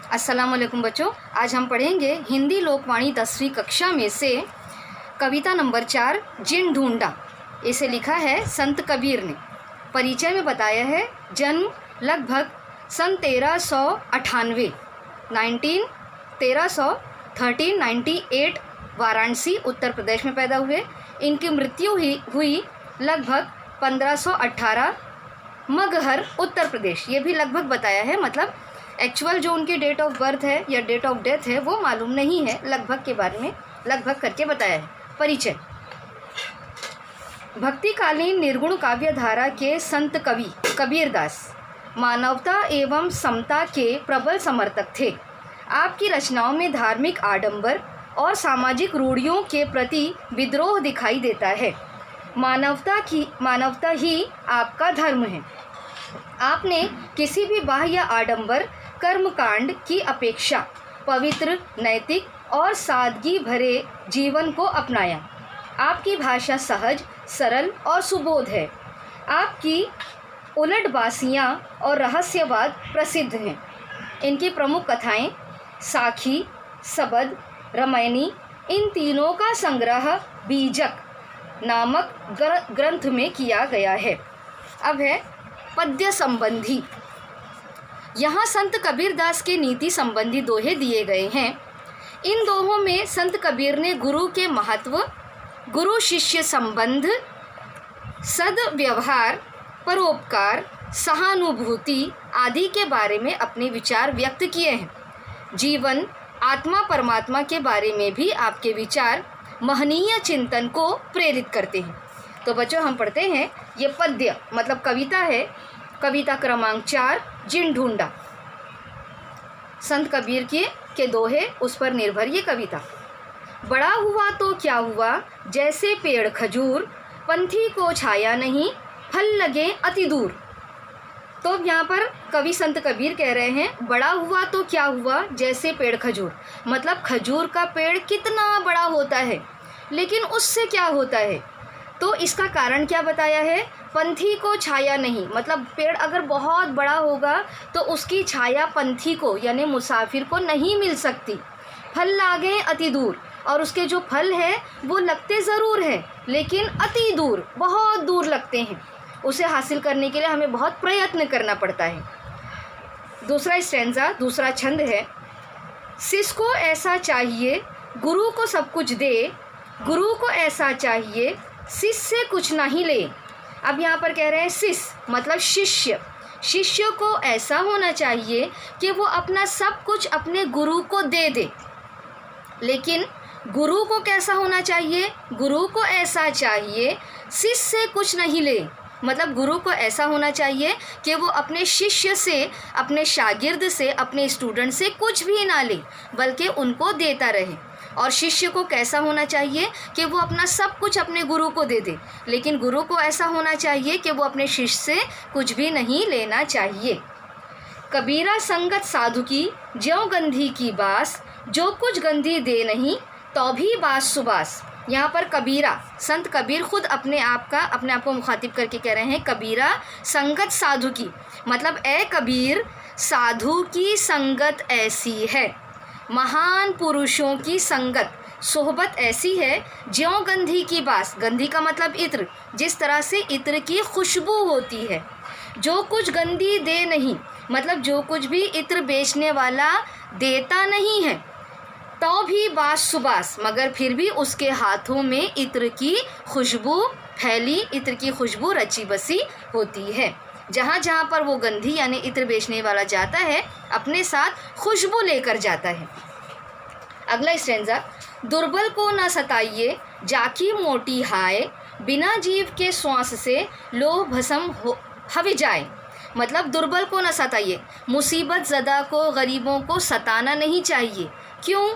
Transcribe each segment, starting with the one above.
अस्सलाम वालेकुम बच्चों, आज हम पढ़ेंगे हिंदी लोकवाणी 10वीं कक्षा में से कविता नंबर 4 जिन ढूंढा। इसे लिखा है संत कबीर ने। परिचय में बताया है जन्म लगभग सन 1398 1398 वाराणसी उत्तर प्रदेश में पैदा हुए। इनकी मृत्यु हुई लगभग 1518 मगहर उत्तर प्रदेश। ये भी लगभग बताया है, मतलब एक्चुअल जो उनकी डेट ऑफ बर्थ है या डेट ऑफ डेथ है वो मालूम नहीं है, लगभग के बारे में लगभग करके बताया है। परिचय। भक्तिकालीन निर्गुण काव्य धारा के संत कवि कबीरदास मानवता एवं समता के प्रबल समर्थक थे। आपकी रचनाओं में धार्मिक आडंबर और सामाजिक रूढ़ियों के प्रति विद्रोह दिखाई देता है। मानवता ही आपका धर्म है। आपने किसी भी बाह्य आडंबर कर्मकांड की अपेक्षा पवित्र, नैतिक और सादगी भरे जीवन को अपनाया। आपकी भाषा सहज, सरल और सुबोध है। आपकी उलटबासियाँ और रहस्यवाद प्रसिद्ध हैं। इनकी प्रमुख कथाएं साखी, सबद, रामायणी, इन तीनों का संग्रह बीजक नामक ग्रंथ में किया गया है। अब है पद्य संबंधी। यहाँ संत कबीरदास के नीति संबंधी दोहे दिए गए हैं। इन दोहों में संत कबीर ने गुरु के महत्व, गुरु शिष्य संबंध, सद्व्यवहार, परोपकार, सहानुभूति आदि के बारे में अपने विचार व्यक्त किए हैं। जीवन, आत्मा परमात्मा के बारे में भी आपके विचार महनीय चिंतन को प्रेरित करते हैं। तो बच्चों हम पढ़ते हैं, ये पद्य मतलब कविता है। कविता क्रमांक 4 जिन ढूंढा, संत कबीर के दोहे, उस पर निर्भर ये कविता। बड़ा हुआ तो क्या हुआ, जैसे पेड़ खजूर, पंथी को छाया नहीं, फल लगे अति दूर। तो यहाँ पर कवि संत कबीर कह रहे हैं, बड़ा हुआ तो क्या हुआ, जैसे पेड़ खजूर, मतलब खजूर का पेड़ कितना बड़ा होता है, लेकिन उससे क्या होता है, तो इसका कारण क्या बताया है। पंथी को छाया नहीं, मतलब पेड़ अगर बहुत बड़ा होगा तो उसकी छाया पंथी को यानी मुसाफिर को नहीं मिल सकती। फल लागे अति दूर, और उसके जो फल है वो लगते ज़रूर हैं लेकिन अति दूर, बहुत दूर लगते हैं। उसे हासिल करने के लिए हमें बहुत प्रयत्न करना पड़ता है। दूसरा स्टैंजा, दूसरा छंद है, शिष्य को ऐसा चाहिए गुरु को सब कुछ दे, गुरु को ऐसा चाहिए शिष्य से कुछ नहीं ले। अब यहाँ पर कह रहे हैं शिष्य मतलब शिष्य, शिष्य को ऐसा होना चाहिए कि वो अपना सब कुछ अपने गुरु को दे दे। लेकिन गुरु को कैसा होना चाहिए, गुरु को ऐसा चाहिए शिष्य से कुछ नहीं ले, मतलब गुरु को ऐसा होना चाहिए कि वो अपने शिष्य से, अपने शागिर्द से, अपने स्टूडेंट से कुछ भी ना ले बल्कि उनको देता रहे। और शिष्य को कैसा होना चाहिए कि वो अपना सब कुछ अपने गुरु को दे दे, लेकिन गुरु को ऐसा होना चाहिए कि वो अपने शिष्य से कुछ भी नहीं लेना चाहिए। कबीरा संगत साधु की ज्यों गंधी की बास, जो कुछ गंधी दे नहीं तो भी बास सुबास। यहाँ पर कबीरा, संत कबीर खुद अपने आप को मुखातिब करके कह रहे हैं, कबीरा संगत साधु की, मतलब ए कबीर साधु की संगत ऐसी है, महान पुरुषों की संगत सोहबत ऐसी है, ज्यों गंधी की बास, गंधी का मतलब इत्र, जिस तरह से इत्र की खुशबू होती है। जो कुछ गंधी दे नहीं, मतलब जो कुछ भी इत्र बेचने वाला देता नहीं है, तो भी बास सुबास, मगर फिर भी उसके हाथों में इत्र की खुशबू फैली, इत्र की खुशबू रची बसी होती है। जहाँ जहाँ पर वो गंधी यानी इत्र बेचने वाला जाता है, अपने साथ खुशबू लेकर जाता है। अगला स्टैंजा, दुर्बल को न सताइए जाकी मोटी हाय, बिना जीव के श्वास से लोह भस्म हवि जाए। मतलब दुर्बल को न सताइए, मुसीबत ज़दा को, गरीबों को सताना नहीं चाहिए। क्यों?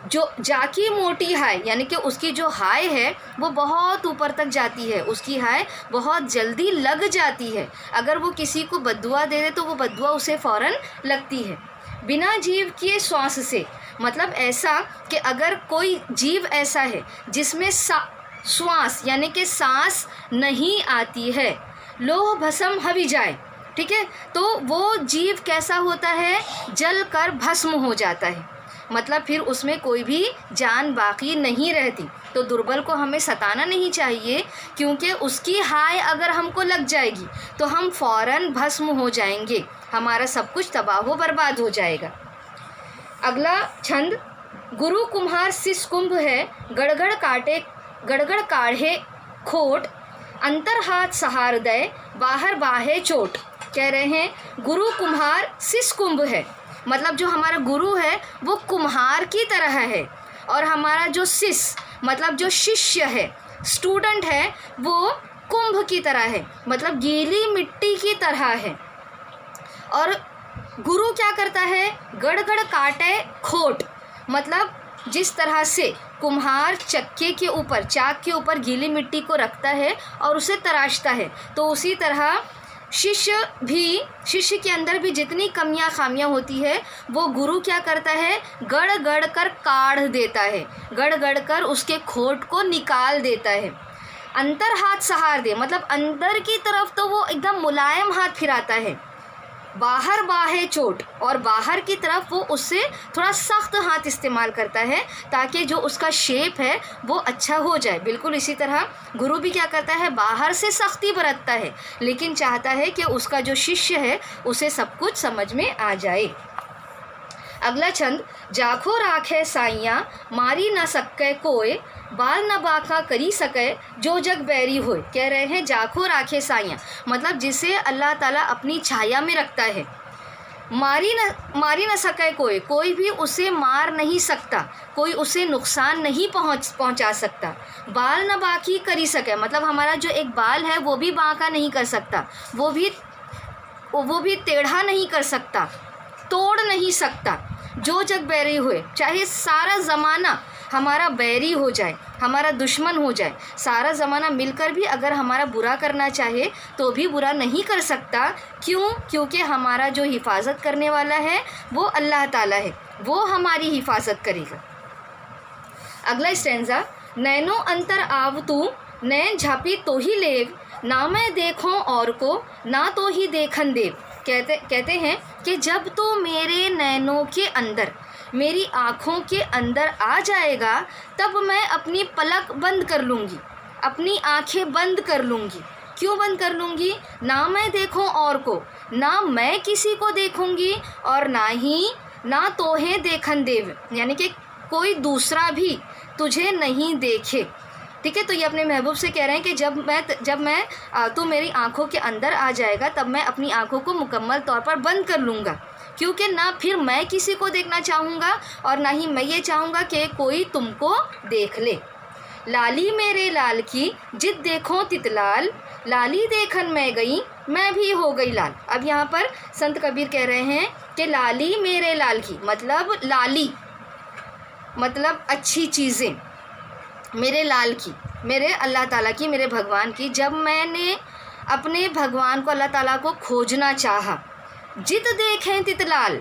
जो जाकी मोटी हाय यानी कि उसकी जो हाय है वो बहुत ऊपर तक जाती है, उसकी हाय बहुत जल्दी लग जाती है। अगर वो किसी को बद्दुआ दे दे तो वो बद्दुआ उसे फ़ौरन लगती है। बिना जीव के श्वास से, मतलब ऐसा कि अगर कोई जीव ऐसा है जिसमें श्वास यानी कि सांस नहीं आती है, लोह भस्म हवि जाए, ठीक है। तो वो जीव कैसा होता है, जल कर भस्म हो जाता है, मतलब फिर उसमें कोई भी जान बाकी नहीं रहती। तो दुर्बल को हमें सताना नहीं चाहिए, क्योंकि उसकी हाय अगर हमको लग जाएगी तो हम फ़ौरन भस्म हो जाएंगे, हमारा सब कुछ तबाह बर्बाद हो जाएगा। अगला छंद गुरु कुम्हार सिस कुंभ है, गड़गड़ काढ़े खोट, अंतर हाथ सहार दे, बाहर बाहे चोट। कह रहे हैं गुरु कुम्हार सिस कुंभ है, मतलब जो हमारा गुरु है वो कुम्हार की तरह है, और हमारा जो सिस मतलब जो शिष्य है, स्टूडेंट है, वो कुंभ की तरह है, मतलब गीली मिट्टी की तरह है। और गुरु क्या करता है, गड़गड़ काटे खोट, मतलब जिस तरह से कुम्हार चक्के के ऊपर, चाक के ऊपर गीली मिट्टी को रखता है और उसे तराशता है, तो उसी तरह शिष्य के अंदर भी जितनी कमियां खामियां होती है वो गुरु क्या करता है, गड़ गड़ कर काढ़ देता है, गड़ गड़ कर उसके खोट को निकाल देता है। अंतर हाथ सहार दे, मतलब अंदर की तरफ तो वो एकदम मुलायम हाथ फिराता है, बाहर बाहे चोट, और बाहर की तरफ वो उससे थोड़ा सख्त हाथ इस्तेमाल करता है ताकि जो उसका शेप है वो अच्छा हो जाए। बिल्कुल इसी तरह गुरु भी क्या करता है, बाहर से सख्ती बरतता है, लेकिन चाहता है कि उसका जो शिष्य है उसे सब कुछ समझ में आ जाए। अगला छंद जाखो राखे साइयाँ, मारी ना सके कोय, बाल न बाका करी सके, जो जग बैरी होए। कह रहे हैं जाखो राखे साइयाँ, मतलब जिसे अल्लाह ताला अपनी छाया में रखता है, मारी न सके कोई भी उसे मार नहीं सकता, कोई उसे नुकसान नहीं पहुंचा सकता। बाल न बाकी करी सके, मतलब हमारा जो एक बाल है वो भी बांका नहीं कर सकता, वो भी टेढ़ा नहीं कर सकता, तोड़ नहीं सकता। जो जग बैरी हुए, चाहे सारा ज़माना हमारा बैरी हो जाए, हमारा दुश्मन हो जाए, सारा ज़माना मिलकर भी अगर हमारा बुरा करना चाहे तो भी बुरा नहीं कर सकता। क्यों? क्योंकि हमारा जो हिफाजत करने वाला है वो अल्लाह ताला है, वो हमारी हिफाजत करेगा। अगला स्टैंजा नैनो अंतर आव तू, नैन झापी तो ही लेव, ना मैं देखूं और को, ना तो ही देखन देव। कहते हैं कि जब तो मेरे नैनों के अंदर, मेरी आँखों के अंदर आ जाएगा, तब मैं अपनी पलक बंद कर लूँगी, अपनी आँखें बंद कर लूँगी। क्यों बंद कर लूँगी? ना मैं देखूँ और को, ना मैं किसी को देखूँगी, और ना तोहे देखन देव, यानी कि कोई दूसरा भी तुझे नहीं देखे। ठीक है, तो ये अपने महबूब से कह रहे हैं कि जब मैं तू मेरी आँखों के अंदर आ जाएगा, तब मैं अपनी आँखों को मुकम्मल तौर पर बंद कर लूँगा, क्योंकि ना फिर मैं किसी को देखना चाहूँगा और ना ही मैं ये चाहूँगा कि कोई तुमको देख ले। लाली मेरे लाल की जिद देखो तितलाल, लाली देखन मैं गई, मैं भी हो गई लाल। अब यहाँ पर संत कबीर कह रहे हैं कि लाली मेरे लाल की, मतलब लाली मतलब अच्छी चीज़ें, मेरे लाल की, मेरे अल्लाह ताला की, मेरे भगवान की। जब मैंने अपने भगवान को, अल्लाह ताला को खोजना चाहा, जित देखें तितलाल,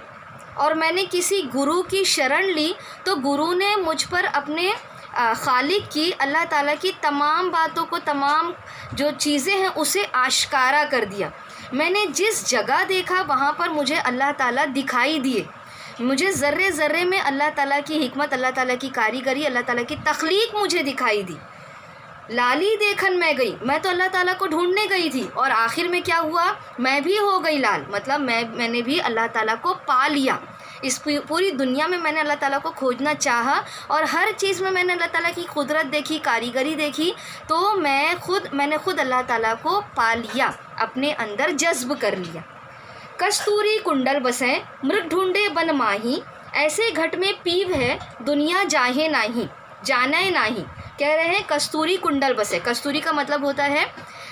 और मैंने किसी गुरु की शरण ली, तो गुरु ने मुझ पर अपने खालिक की, अल्लाह ताला की तमाम बातों को, तमाम जो चीज़ें हैं उसे आश्कारा कर दिया। मैंने जिस जगह देखा वहाँ पर मुझे अल्लाह ताला दिखाई दिए, मुझे ज़र्रे ज़र्रे में अल्लाह ताला की हिकमत, अल्लाह ताला की कारीगरी, अल्लाह ताला की तख्लीक मुझे दिखाई दी। लाली देखन मैं गई, मैं तो अल्लाह ताला को ढूंढने गई थी, और आखिर में क्या हुआ, मैं भी हो गई लाल, मतलब मैंने भी अल्लाह ताला को पा लिया। इस पूरी दुनिया में मैंने अल्लाह ताला को खोजना चाहा, और हर चीज़ में मैंने अल्लाह ताला की कुदरत देखी, कारीगरी देखी, तो मैंने खुद अल्लाह ताला को पा लिया, अपने अंदर जज्ब कर लिया। कस्तूरी कुंडल बसें मृग ढूंढे बन माही, ऐसे घट में पीव है दुनिया जाहे नाही, जाने नाही। कह रहे हैं कस्तूरी कुंडल बसे, कस्तूरी का मतलब होता है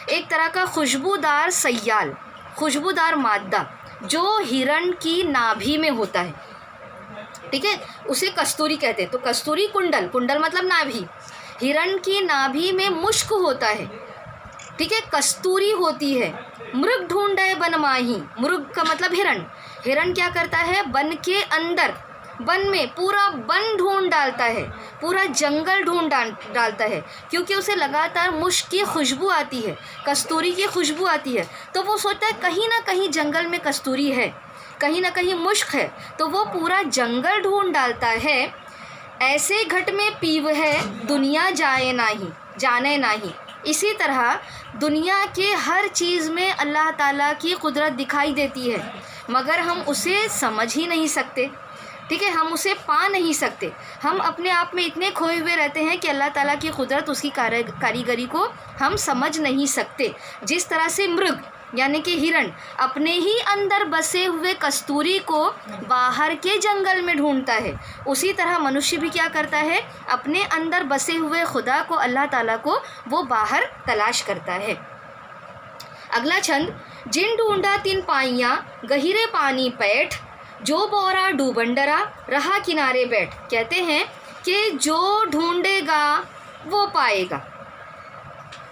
एक तरह का खुशबूदार सयाल, खुशबूदार मादा जो हिरण की नाभि में होता है, ठीक है, उसे कस्तूरी कहते हैं। तो कस्तूरी कुंडल, कुंडल मतलब नाभि, हिरण की नाभि में मुश्क होता है, ठीक है, कस्तूरी होती है। मृग ढूंढे बन माही, मृग का मतलब हिरण, हिरण क्या करता है, बन के अंदर वन में पूरा वन ढूंढ डालता है, पूरा जंगल ढूंढ डालता है, क्योंकि उसे लगातार मुश्क की खुशबू आती है, कस्तूरी की खुशबू आती है। तो वो सोचता है कहीं ना कहीं जंगल में कस्तूरी है, कहीं ना कहीं मुश्क है, तो वो पूरा जंगल ढूंढ डालता है। ऐसे घट में पीव है दुनिया जाने नाही। इसी तरह दुनिया के हर चीज़ में अल्लाह ताला की कुदरत दिखाई देती है, मगर हम उसे समझ ही नहीं सकते। ठीक है, हम उसे पा नहीं सकते। हम अपने आप में इतने खोए हुए रहते हैं कि अल्लाह ताला की कुदरत, उसकी कारीगरी को हम समझ नहीं सकते। जिस तरह से मृग यानी कि हिरण अपने ही अंदर बसे हुए कस्तूरी को बाहर के जंगल में ढूंढता है, उसी तरह मनुष्य भी क्या करता है, अपने अंदर बसे हुए खुदा को, अल्लाह ताला को वो बाहर तलाश करता है। अगला छंद, जिन ढूंढा तिन पाइयाँ गहिरे पानी पैठ, जो बोरा डूबंडरा रहा किनारे बैठ। कहते हैं कि जो ढूंढेगा वो पाएगा।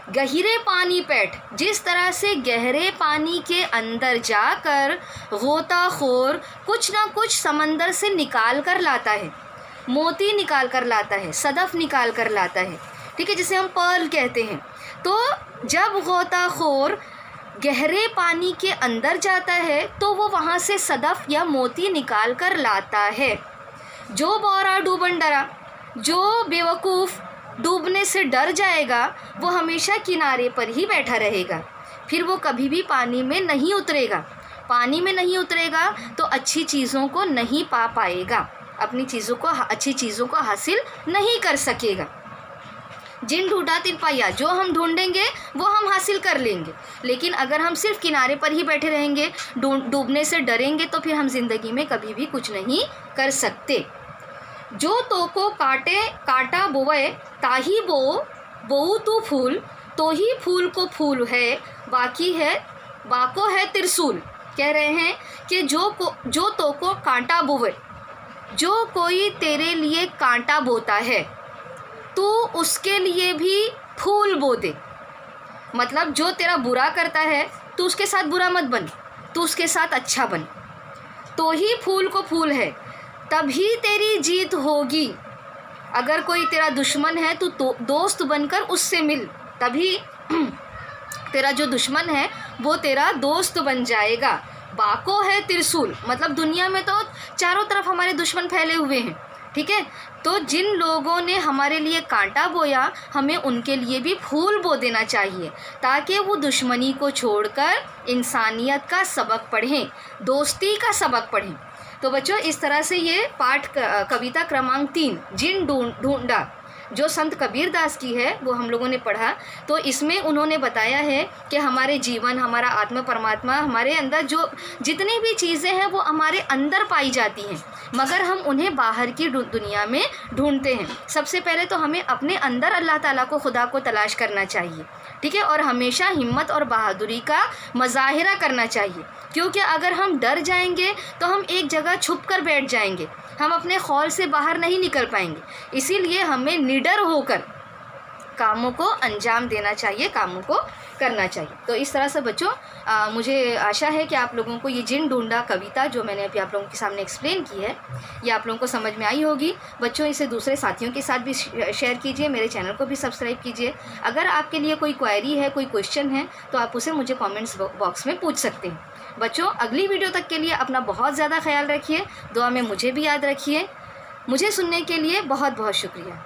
गहरे पानी पैठ, जिस तरह से गहरे पानी के अंदर जाकर गोताखोर कुछ ना कुछ समंदर से निकाल कर लाता है, मोती निकाल कर लाता है, सदफ निकाल कर लाता है। ठीक है, जिसे हम पर्ल कहते हैं। तो जब गोताखोर गहरे पानी के अंदर जाता है तो वो वहाँ से सदफ या मोती निकाल कर लाता है। जो बोरा डूबन डरा, जो बेवकूफ़ डूबने से डर जाएगा वो हमेशा किनारे पर ही बैठा रहेगा, फिर वो कभी भी पानी में नहीं उतरेगा। पानी में नहीं उतरेगा तो अच्छी चीज़ों को नहीं पा पाएगा, अपनी चीज़ों को, अच्छी चीज़ों को हासिल नहीं कर सकेगा। जिन ढूंढा तिन पाया, जो हम ढूंढेंगे वो हम हासिल कर लेंगे, लेकिन अगर हम सिर्फ किनारे पर ही बैठे रहेंगे, डूबने से डरेंगे, तो फिर हम ज़िंदगी में कभी भी कुछ नहीं कर सकते। जो तो को काटा बोवे ताही बोऊ तू फूल, तो ही फूल को फूल है, बाको है त्रिशूल। कह रहे हैं कि जो तो को कांटा बोवे, जो कोई तेरे लिए कांटा बोता है तो उसके लिए भी फूल बो दे। मतलब जो तेरा बुरा करता है तो उसके साथ बुरा मत बन, तो उसके साथ अच्छा बन। तो ही फूल को फूल है, तभी तेरी जीत होगी। अगर कोई तेरा दुश्मन है तो दोस्त बनकर उससे मिल, तभी तेरा जो दुश्मन है वो तेरा दोस्त बन जाएगा। बाको है त्रिशूल, मतलब दुनिया में तो चारों तरफ हमारे दुश्मन फैले हुए हैं। ठीक है, तो जिन लोगों ने हमारे लिए कांटा बोया, हमें उनके लिए भी फूल बो देना चाहिए, ताकि वो दुश्मनी को छोड़कर इंसानियत का सबक पढ़ें, दोस्ती का सबक पढ़ें। तो बच्चों, इस तरह से ये पाठ कविता क्रमांक 3 जिन ढूंढा जो संत कबीर दास की है वो हम लोगों ने पढ़ा। तो इसमें उन्होंने बताया है कि हमारे जीवन, हमारा आत्मा परमात्मा, हमारे अंदर जो जितनी भी चीज़ें हैं वो हमारे अंदर पाई जाती हैं, मगर हम उन्हें बाहर की दुनिया में ढूंढते हैं। सबसे पहले तो हमें अपने अंदर अल्लाह ताला को, खुदा को तलाश करना चाहिए। ठीक है, और हमेशा हिम्मत और बहादुरी का मुजाहिरा करना चाहिए, क्योंकि अगर हम डर जाएंगे तो हम एक जगह छुप कर बैठ जाएंगे, हम अपने खौल से बाहर नहीं निकल पाएंगे। इसीलिए हमें निडर होकर कामों को अंजाम देना चाहिए, कामों को करना चाहिए। तो इस तरह से बच्चों, मुझे आशा है कि आप लोगों को ये जिन ढूंढा कविता जो मैंने अभी आप लोगों के सामने एक्सप्लेन की है, ये आप लोगों को समझ में आई होगी। बच्चों, इसे दूसरे साथियों के साथ भी शेयर कीजिए, मेरे चैनल को भी सब्सक्राइब कीजिए। अगर आपके लिए कोई क्वेरी है, कोई क्वेश्चन है, तो आप उसे मुझे कॉमेंट्स बॉक्स में पूछ सकते हैं। बच्चों, अगली वीडियो तक के लिए अपना बहुत ज़्यादा ख्याल रखिए, दुआ में मुझे भी याद रखिए। मुझे सुनने के लिए बहुत बहुत शुक्रिया।